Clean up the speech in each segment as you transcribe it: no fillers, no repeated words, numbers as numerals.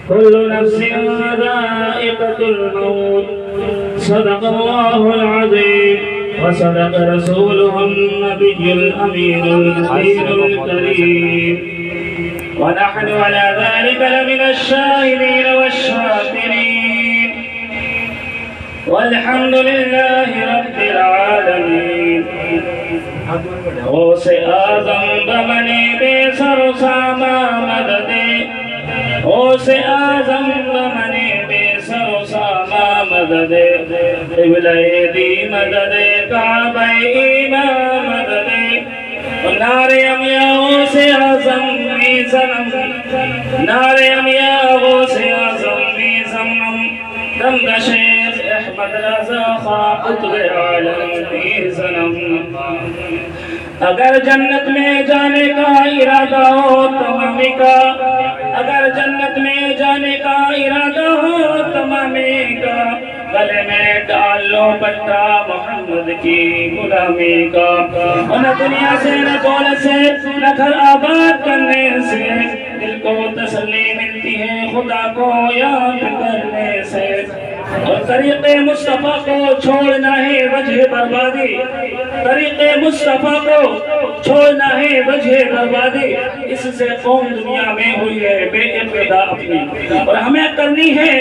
كل نفس ذائقة الموت صدق الله العظيم وصدق رسوله النبي الأمين المبين الكريم ونحن على ذلك لمن الشاهدين والشاكرين والحمد لله رب العالمين غوث اعظم بمنی بے سر ساما مدد غوث اعظم بمنی بے سر ساما مدد قبلہ دی مدد کعبہ ایمان مدد نعرے امیا غوث اعظم می زنم نعرے امیا غوث اعظم می زنم دمد شیخ احمد رضا خواہ قطب عالم می زنم اگر جنت میں جانے کا ارادہ ہو تمامی کا اگر جنت میں جانے کا ارادہ ہو تمامی کا گلے میں ڈال لو پٹا محمد کی غلامی کا نہ دنیا سے نہ دولت سے نہ گھر آباد کرنے سے دل کو تسلی ملتی ہے خدا کو یاد کرنے سے اور طریق مصطفیٰ کو چھوڑنا ہے وجہ بربادی طریق مصطفیٰ کو چھوڑنا ہے وجہ بربادی اس سے قوم دنیا میں ہوئی ہے بے ابتدا اپنی اور ہمیں کرنی ہے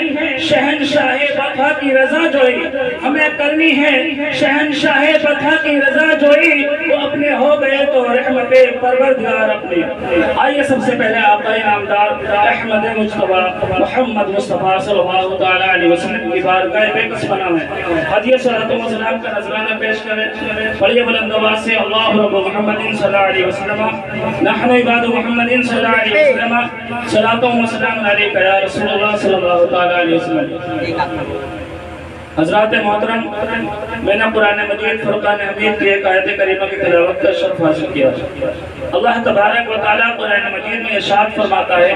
شہنشاہ بطحہ کی رضا جوئی ہمیں کرنی ہے شہنشاہ بطحہ کی رضا جوئی وہ اپنے ہو گئے تو رحمت پروردگار اپنی آئیے سب سے پہلے آقا انعامدار احمد مجتبیٰ محمد مصطفیٰ صلی اللہ علیہ وسلم کی بارگاہ بے قص بنا ہے حدیث صلاۃ و سلام کا نذرانہ پیش کریں بڑی بلند آواز سے اللہ رب محمد صلی اللہ علیہ وسلم نحن عباد محمد صلی اللہ علیہ وسلم صلاۃ و سلام علیک یا رسول اللہ صلی اللہ علیہ وسلم حضرات محترم میں نے قرآن مجید فرقان حمید کی ایک آیت کریمہ کی تلاوت کا شرف حاصل کیا اللہ تبارک و تعالیٰ قرآن مجید میں ارشاد فرماتا ہے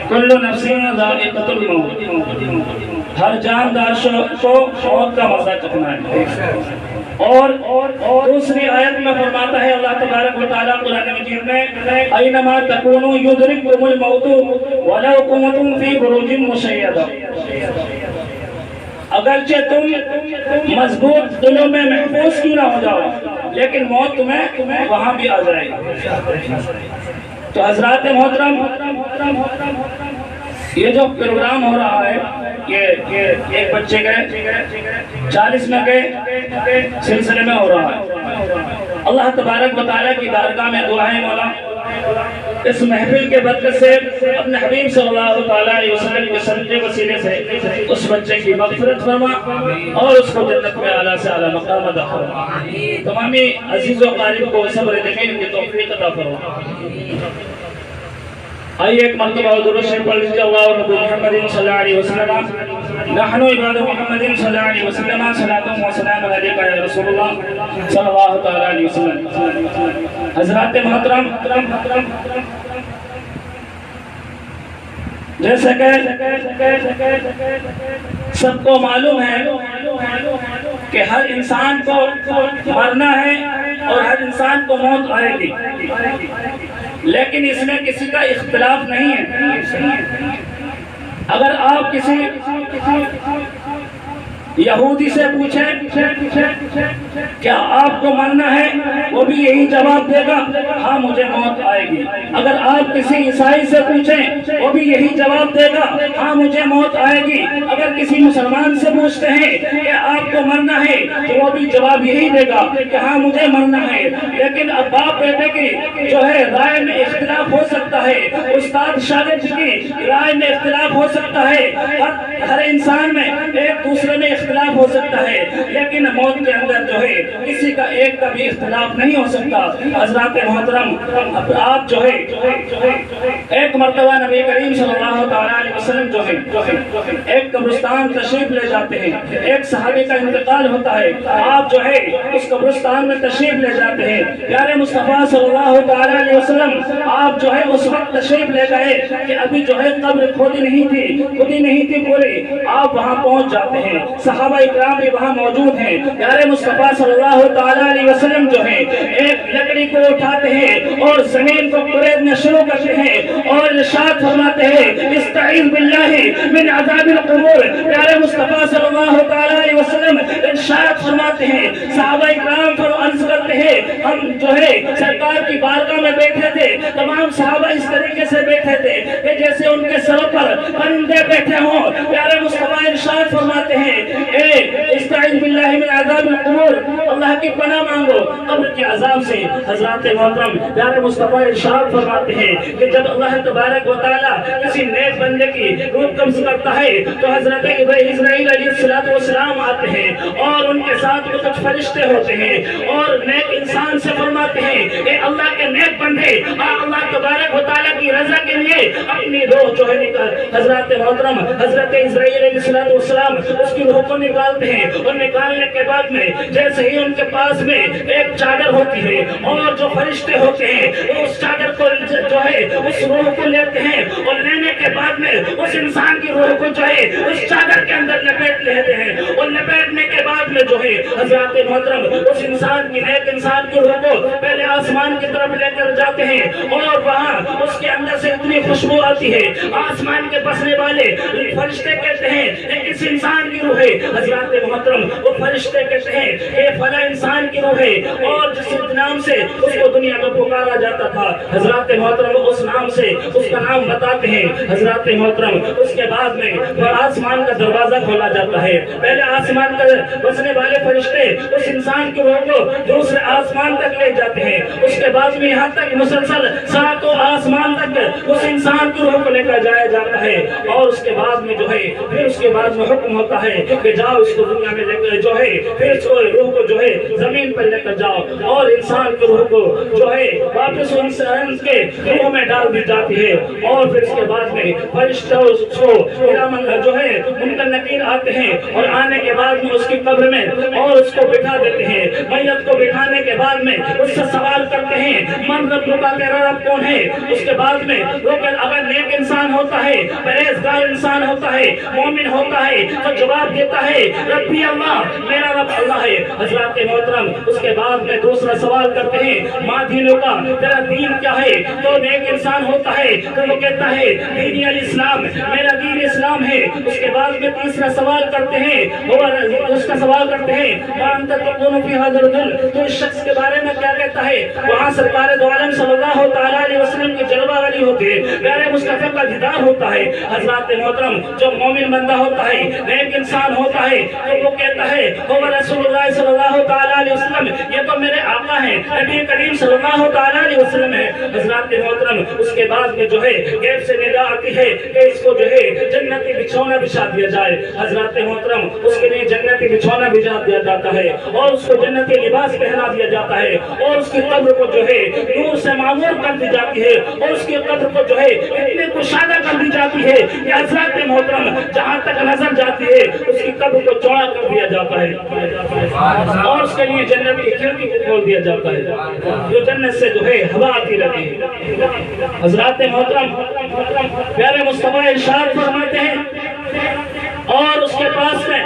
کل نفس ذائقۃ الموت ہر جاندار کو موت کا مزہ چکھنا ہے اور دوسری آیت میں فرماتا ہے اللہ تبارک و تعالیٰ قرآن مجید میں اینما تکونوا یدرککم الموت ولو کنتم فی بروج مشیدہ اگرچہ تم مضبوط دلوں میں محفوظ کیوں نہ ہو جاؤ لیکن موت تمہیں وہاں بھی آ جائے گی تو حضرات محترم یہ جو پروگرام ہو رہا ہے یہ ایک بچے گئے 40 میں گئے سلسلے میں ہو رہا ہے اللہ تبارک و تعالیٰ کی بارگاہ میں دعائیں مولا اس محفل کے برکت سے اپنے حبیب صلی اللہ علیہ وسلم کے صدقے وسیلے سے اس بچے کی مغفرت فرما اور اس کو جنت میں اعلیٰ سے اعلیٰ مقام عطا فرما تمامی عزیز و قارب کو صبر جمیل کی توفیق عطا فرما آئیے ایک مرتبہ درود شریف پڑھ لیجیے اللہ رب محمد صلی اللہ علیہ وسلم نحن عباد محمد صلی اللہ علیہ وسلم صلاۃ و سلام علیک یا رسول اللہ صلی اللہ علیہ وسلم حضرات محترم جیسے کہ سب کو معلوم ہے کہ ہر انسان کو مرنا ہے اور ہر انسان کو موت آئے گی لیکن اس میں کسی کا اختلاف نہیں ہے اگر آپ کسی یہودی سے پوچھیں کیا آپ کو مرنا ہے وہ بھی یہی جواب دے گا ہاں مجھے موت آئے گی اگر آپ کسی عیسائی سے پوچھیں وہ بھی یہی جواب دے گا ہاں مجھے موت آئے گی اگر کسی مسلمان سے پوچھتے ہیں کہ آپ کو مرنا ہے تو وہ بھی جواب یہی دے گا کہ ہاں مجھے مرنا ہے لیکن اب باپ بیٹے کی جو ہے رائے میں اختلاف ہو سکتا ہے استاد شاگرد کی رائے میں اختلاف ہو سکتا ہے ہر انسان میں ایک دوسرے میں اختلاف ہو سکتا ہے لیکن موت کے اندر جو ہے کسی کا ایک کا بھی اختلاف نہیں ہو سکتا حضرات محترم آپ جو ہے ایک مرتبہ نبی کریم صلی اللہ تعالیٰ علیہ وسلم جو ہے ایک قبرستان تشریف لے جاتے ہیں، ایک صحابی کا انتقال ہوتا ہے، آپ جو ہے اس قبرستان میں تشریف لے جاتے ہیں۔ پیارے مصطفیٰ صلی اللہ تعالیٰ علیہ وسلم آپ جو ہے اس وقت تشریف لے گئے کہ ابھی جو ہے قبر کھودی نہیں تھی پوری، آپ وہاں پہنچ جاتے ہیں، صحابہ اکرام بھی وہاں موجود ہیں۔ پیارے مصطفیٰ صلی اللہ تعالیٰ علیہ وسلم جو ہے ایک لکڑی کو اٹھاتے ہیں اور زمین کو کریدنا شروع کرتے ہیں اور ارشاد فرماتے ہیں استعیذ باللہ من عذاب القبور۔ پیارے مصطفیٰ صلی اللہ تعالیٰ علیہ وسلم ارشاد فرماتے ہیں، صحابہ اکرام پر عرض کرتے ہیں ہم جو ہے سرکار کی بارگاہ میں بیٹھے تھے، تمام صحابہ اس طریقے سے بیٹھے تھے کہ جیسے ان کے سروں پر پرندے بیٹھے ہوں۔ پیارے مصطفیٰ ارشاد فرماتے ہیں اے استعیذ باللہ من عذاب القبور، اللہ کی پناہ مانگو قبر کے عذاب سے۔ حضرات محترم پیارے مصطفیٰ ارشاد فرماتے ہیں کہ جب اللہ تبارک و تعالیٰ کسی نیک بندے کی روح قبض کرتا ہے تو حضرت اسرائیل علیہ السلام آتے ہیں اور ان کے ساتھ کچھ فرشتے ہوتے ہیں اور نیک انسان سے فرماتے ہیں اے اللہ کے نیک بندے، اللہ تبارک و تعالیٰ کی رضا کے لیے اپنی روح جو ہے نکال۔ حضرات محترم حضرت اسرائیل علیہ السلام اس کی روح کو نکالتے ہیں اور نکالنے کے بعد میں جیسے ہی ان کے پاس میں ایک چادر ہوتی ہے اور جو فرشتے ہوتے ہیں اس چادر کو جو ہے اس روح کو لیتے ہیں اور لینے کے بعد میں اس انسان کی روح کو جو ہے اس چادر کے اندر لپیٹ لیتے ہیں اور لپیٹنے کے بعد میں جو ہے حضرات محترم اس انسان کی نیک انسان کی روح کو پہلے آسمان کی طرف لے کر جاتے ہیں اور وہاں اس کے اندر سے اتنی خوشبو آتی ہے، آسمان کے بسنے والے فرشتے کہتے ہیں کہ اس انسان کی روح ہے۔ حضرات محترم وہ فرشتے کہتے ہیں کہ فلاں انسان کی روح ہے اور جس نام سے اس کو دنیا میں پکارا جاتا تھا، حضرات محترم اس نام سے اس کا نام بتاتے ہیں۔ حضرات محترم اس کے بعد میں آسمان کا دروازہ کھولا جاتا ہے، پہلے آسمان کا بسنے والے فرشتے اس انسان کی روح کو دوسرے آسمان تک لے جاتے ہیں، اس کے بعد میں یہاں تک مسلسل ساتوں آسمان تک اس انسان کی روح کو لے کر جایا جاتا ہے اور اس کے بعد میں جو ہے پھر اس کے بعد میں حکم ہوتا ہے کہ جاؤ اس کو دنیا میں لے کر جو ہے پھر اس روح کو جو ہے زمین پر لے کر جاؤ اور انسان کی روح کو جو ہے واپس انسان کے روح میں ڈال دی جاتی ہے اور پھر اس کے بعد میں فرشتے اس کو جو ہے منکر نکیر آتے ہیں اور آنے کے بعد میں اس کی قبر میں اور اس کو بٹھا دیتے ہیں۔ میت کو بٹھانے کے بعد میں اس سے سوال کرتے ہیں من رب کا، تیرا رب کون ہے؟ اس کے بعد میں اگر نیک انسان ہوتا ہے، پرہیزگار انسان ہوتا ہے، مومن ہوتا ہے تو جواب دیتا ہے ربی اللہ، میرا رب اللہ ہے۔ حضرات محترم اس کے بعد میں دوسرا سوال کرتے ہیں ماں دینوں کا، تیرا دین کیا ہے؟ تو نیک انسان ہوتا ہے تو وہ کہتا ہے دین الاسلام، میرا دین اسلام ہے۔ اس کے بعد میں تیسرا سوال کرتے ہیں اور اس کا سوال کرتے ہیں انت تقول فی ھذا الرجل، تو اس شخص کے بارے میں کیا کہتا ہے؟ وہاں سرکار دو عالم صلی اللہ تعالیٰ علیہ وسلم کی جلوہ والی ہوتے ہیں، پیارے مصطفیٰ کا دیدار ہوتا ہے۔ حضرات محترم جو مومن بندہ ہوتا ہے، نیک انسان ہوتا ہے تو وہ کہتا ہے وہ رسول اللہ صلی اللہ تعالیٰ علیہ وسلم، یہ تو میرے آقا ہیں، نبی کریم صلی اللہ تعالیٰ علیہ وسلم ہے۔ حضرات محترم اس کے بعد میں جو ہے غیب سے ندا آتی ہے کہ اس کو جو ہے جنتی بچھونا بچھا دیا جائے۔ حضرات محترم اس کے لیے جنتی بچھونا بچھا دیا جاتا ہے اور اس کو جنتی لباس پہنا دیا جاتا ہے اور اس کی قبر کو جو ہے نور سے معمور کر دی جاتی ہے اور اس کی قبر کو جو ہے اتنے کشادہ کر دی جاتی ہے کہ حضرات محترم جہاں تک نظر جاتی ہے اس کی قبر کو چوڑا کر دیا جاتا ہے اور اس کے لیے جنت کی کھڑکی کو کھول دیا جاتا ہے جو جنت سے جو ہے ہوا آتی رہتی ہے۔ حضرات محترم پیارے مصطفیٰ ارشاد فرماتے ہیں اور اس کے پاس میں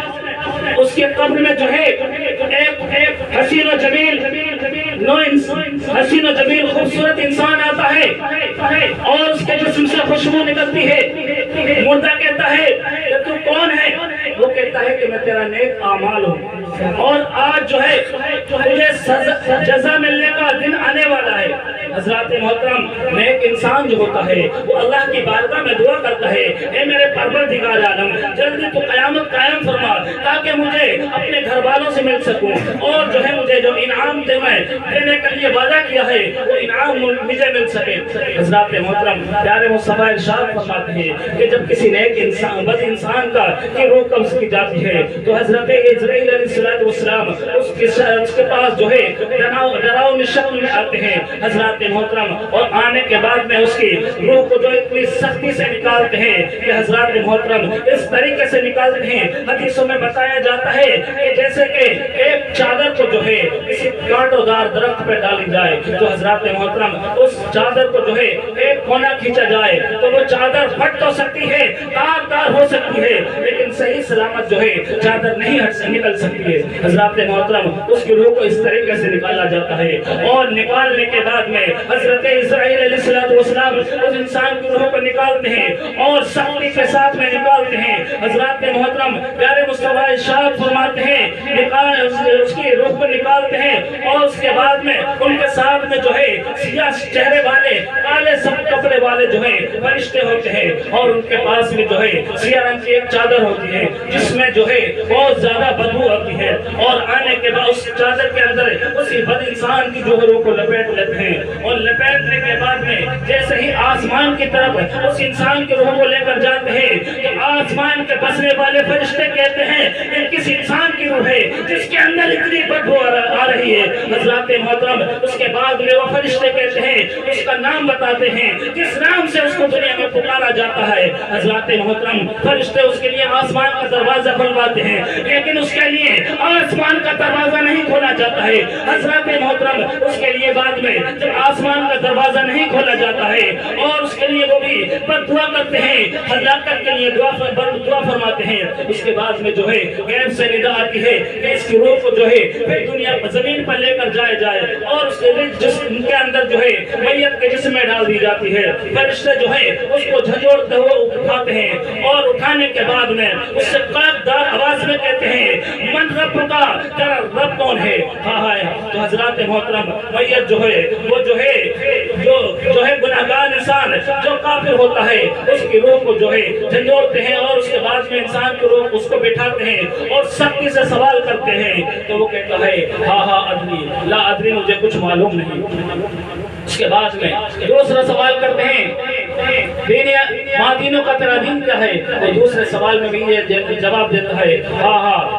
اس کے قبر میں جو ہے ایک حسین و جمیل حسین و جمیل خوبصورت انسان آتا ہے اور اس کے جسم سے خوشبو نکلتی ہے۔ مردہ کہتا ہے کہ تو کون ہے؟ وہ کہتا ہے کہ میں تیرا نیک اعمال ہوں اور آج جو ہے تجھے جزا ملنے کا دن آنے والا ہے۔ حضرات محترم نیک انسان جو ہوتا ہے وہ اللہ کی بارگاہ میں دعا کرتا ہے اے میرے پروردگار عالم جلدی تو قیامت قائم فرما تاکہ مجھے اپنے گھر والوں سے مل سکوں اور جو ہے مجھے جو انعام دینے کے لیے وعدہ کیا ہے وہ انعام مجھے مل سکے۔ حضرات محترم پیارے مصطفیٰ ارشاد فرماتے ہیں کہ جب کسی نیک انسان بد انسان کا کی روح قبض کی جاتی ہے تو حضرت اسرائیل علیہ السلام اس کے پاس جو ہے ڈراؤ شکل میں آتے ہیں۔ حضرات محترم اور آنے کے بعد میں اس کی روح کو جو اتنی سختی سے نکالتے ہیں کہ حضرات محترم اس طریقے سے نکالتے ہیں، حدیثوں میں بتایا جاتا ہے کہ جیسے کہ ایک چادر کو جو ہے کسی کانٹوں دار درخت پہ ڈالی جائے تو حضرات محترم اس چادر کو جو ہے ایک کونا کھینچا جائے تو وہ چادر پھٹ تو سکتی ہے، تار تار ہو سکتی ہے، لیکن صحیح سلامت جو ہے چادر نہیں نکل سکتی ہے۔ حضرات محترم اس کی روح کو اس طریقے سے نکالا جاتا ہے اور نکالنے کے بعد میں حضرت اسرائیل علیہ السلام اس انسان کی روح کو نکالتے ہیں اور سختی کے ساتھ میں نکالتے ہیں۔ حضرات محترم پیارے مصطفیٰ ارشاد فرماتے ہیں اس کی روح کو نکالتے ہیں اور اس کے بعد میں ان کے ساتھ میں جو ہے سیاہ چہرے والے کالے سب کپڑے والے جو ہے فرشتے ہوتے ہیں اور ان کے پاس میں جو ہے سیاہ رنگ کی ایک چادر ہوتی ہے جس میں جو ہے بہت زیادہ بدبو آتی ہے اور آنے کے بعد اس چادر کے اندر اسی بد انسان کی جو روح کو لپیٹ لیتے ہیں اور لپیٹنے کے بعد میں جیسے ہی آسمان کی طرف اس انسان کی روح کو لے کر جاتے ہیں تو آسمان کے بسنے والے فرشتے کہتے ہیں کہ کس انسان کی روح ہے جس کے اندر اتنی بدبو آ رہی ہے۔ حضرات محترم اس کے بعد میں وہ فرشتے کہتے ہیں اس کا نام بتاتے ہیں جس نام سے اس کو دنیا میں پکارا جاتا ہے۔ حضرات محترم فرشتے اس کے لیے آسمان کا دروازہ کھلواتے ہیں لیکن اس کے لیے آسمان کا دروازہ نہیں کھولا جاتا ہے۔ حضرات محترم اس کے لیے بعد میں جب آسمان کا دروازہ نہیں کھولا جاتا ہے اور اس کے لیے وہ بھی دعا کرتے ہیں، ہلاکت کے لیے دعا فرماتے ہیں، اس کے بعد میں جو ہے غیب سے ندا آتی ہے کہ اس کی روح کو جو ہے پھر دنیا زمین پر لے کر جائے اور اس کے جسم کے اندر جو ہے میت کے جسم میں ڈال دی جاتی ہے۔ فرشتے جو ہے اس کو جھنجھوڑتے ہوئے اٹھاتے ہیں اور اٹھانے کے بعد میں اس سے قلبدار آواز میں کہتے ہیں من رب کا، تیرا رب کون ہے؟ تو حضرات محترم میت جو ہے وہ جو ہے گناہگار انسان جو کافر ہوتا ہے اس کی روح کو جو ہے جھنجھوڑتے ہیں اور اس کے بعد میں انسان کی روح اس کو بٹھاتے ہیں اور سختی سے سوال کرتے ہیں تو وہ کہتا ہے ادری لا ادری، مجھے کچھ معلوم نہیں۔ اس کے بعد میں دوسرا سوال کرتے ہیں دینوں کا تیرا دین کیا ہے؟ تو دوسرے سوال میں بھی یہ جواب دیتا ہے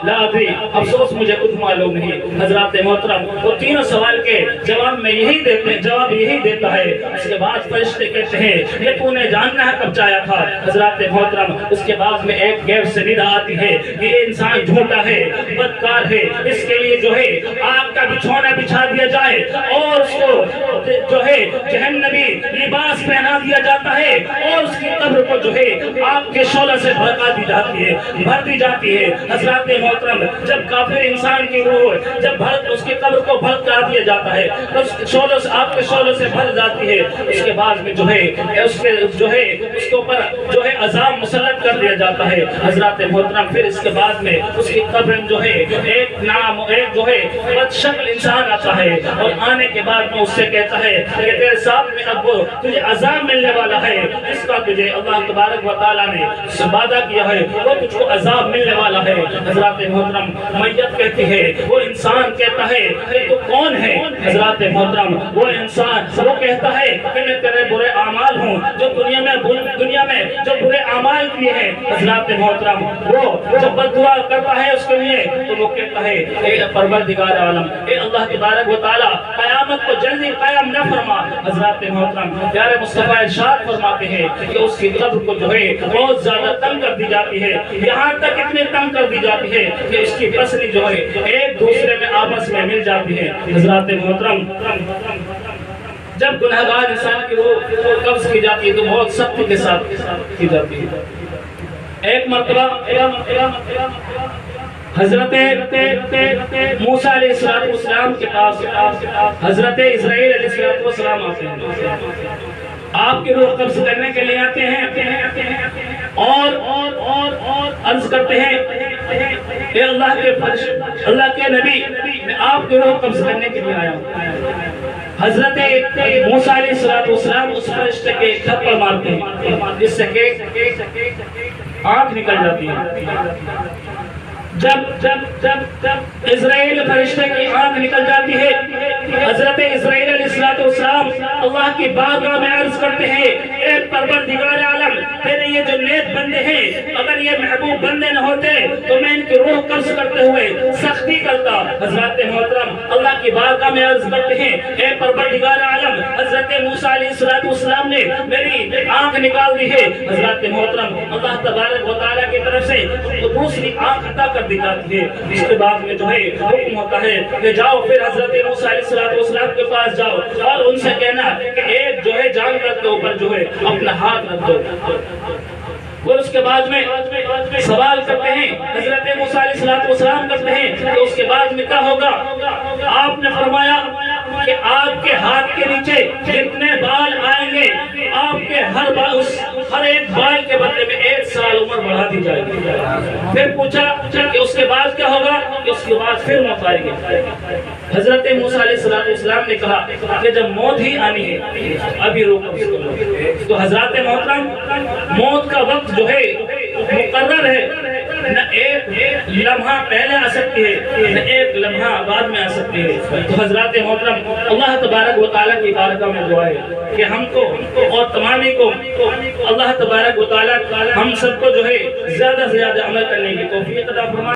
لا ادری، افسوس مجھے کچھ معلوم نہیں۔ حضرات محترم وہ تینوں سوال کے جواب یہی دیتا ہے۔ اس کے بعد فرشتے کہتے ہیں یہ تو نے جاننا ہے کب چاہا تھا؟ حضرات محترم اس کے بعد میں ایک غیب سے ندا آتی ہے کہ یہ انسان جھوٹا ہے، بدکار ہے، اس کے لیے جو ہے آگ کا بچھونا بچھا دیا جائے اور اس کو جو ہے جہنمی لباس پہنا دیا جاتا ہے اور اس کی قبر کو جو ہے آگ کے شعلہ سے بھر دی جاتی ہے۔ حضرات محترم جب کافر انسان کی روح جب اس کی قبر کو بھڑکا دیا جاتا ہے تو شعلوں سے آگ کے شعلوں سے بھر جاتی ہے۔ اس کے بعد میں جو ہے اس کے اوپر جو ہے عذاب مسلط کر دیا جاتا ہے۔ حضرات محترم پھر اس کے بعد میں اس کی قبر جو ہے ایک جو ہے بد شکل انسان آتا ہے اور آنے کے بعد میں اس سے کہتا ہے کہ تیرے ساتھ میں اب تجھے عذاب ملنے والا ہے جس کا تجھے اللہ تبارک و تعالیٰ نے وعدہ کیا ہے، وہ تجھ کو عذاب ملنے والا ہے۔ حضرات محترم میت کہتی ہے، وہ انسان کہتا ہے کہ تو کون ہے؟ حضرات محترم وہ انسان وہ کہتا ہے کہ میں تیرے برے اعمال ہوں جو دنیا میں جو برے اعمال کیے ہیں۔ حضرات محترم وہ جب بد دعا کرتا ہے اس کے لیے تو وہ کہتا ہے اے پروردگار عالم، اے اللہ تبارک و تعالیٰ قیامت کو جلدی قائم نہ فرما۔ حضرات محترم پیارے مصطفیٰ ارشاد فرماتے ہیں کہ اس کی قبر کو جو ہے بہت زیادہ تنگ کر دی جاتی ہے، یہاں تک اتنے تنگ کر دی جاتی ہے کہ اس کی پسلی جو ہے ایک دوسرے میں آپس میں مل جاتی ہے۔ حضرات محترم جب گناہگار انسان کی روح قبض کی جاتی ہے تو بہت سختی کے ساتھ کی جاتی ہے۔ ایک مرتبہ حضرت موسیٰ علیہ السلام کے پاس حضرت اسرائیل علیہ السلام آتے ہیں، آپ کی روح قبض کرنے کے لیے آتے ہیں اور عرض کرتے ہیں اے اللہ کے نبی، میں آپ کی روح قبض کرنے کے لیے آیا ہوں۔ حضرت موسیٰ علیہ السلام اس فرشتے کے تھپڑ مارتے ہیں جس سے کہ آنکھ نکل جاتی ہے۔ جب اسرائیل فرشتے کی آنکھ نکل جاتی ہے، حضرت اسرائیل علیہ السلام اللہ کی بارگاہ میں عرض کرتے ہیں اے پروردگار عالم، تیرے یہ جو نیک بندے ہیں اگر یہ محبوب بندے نہ ہوتے تو میں ان کی روح وہ قرض کرتے ہوئے سختی کرتا، حضرت محترم اللہ کی بارگاہ میں عرض کرتے ہیں اے پروردگار عالم، حضرت موسیٰ علیہ السلام نے میری آنکھ نکال دی ہے۔ حضرت محترم اللہ تبارک و تعالیٰ کی طرف سے دوسری آنکھ عطا کر دی جاتی ہے۔ اس کے بعد میں جو ہے حکم ہوتا ہے کہ جاؤ پھر حضرت موسیٰ علیہ السلام کے پاس جاؤ اور ان سے کہنا کہ ایک جو ہے جانور کے اوپر جو ہے اپنا ہاتھ رکھ دو۔ اور اس کے بعد میں سوال کرتے ہیں، حضرت موسیٰ علیہ السلام کرتے ہیں کہ اس کے بعد میں کیا ہوگا؟ آپ نے فرمایا کہ آپ کے ہاتھ کے نیچے جتنے بال آئیں گے آپ کے ہر ایک بال کے بدلے میں 1 سال عمر بڑھا دی جائے گی۔ پھر پوچھا کہ اس کے بعد کیا ہوگا؟ کہ اس کے بعد پھر موت آئے گی۔ حضرت موسیٰ علیہ السلام نے کہا کہ جب موت ہی آنی ہے ابھی روکو۔ تو حضرت محترم موت کا وقت جو ہے مقرر ہے، نہ ایک لمحہ پہلے آ سکتی ہے نہ ایک لمحہ بعد میں آ سکتی ہے۔ تو حضرات محترم اللہ تبارک و تعالیٰ کی بارگاہ میں دعا ہے کہ ہم کو اور تمامی کو اللہ تبارک و تعالیٰ ہم سب کو جو ہے زیادہ سے زیادہ عمل کرنے کی توفیق عطا فرمائے۔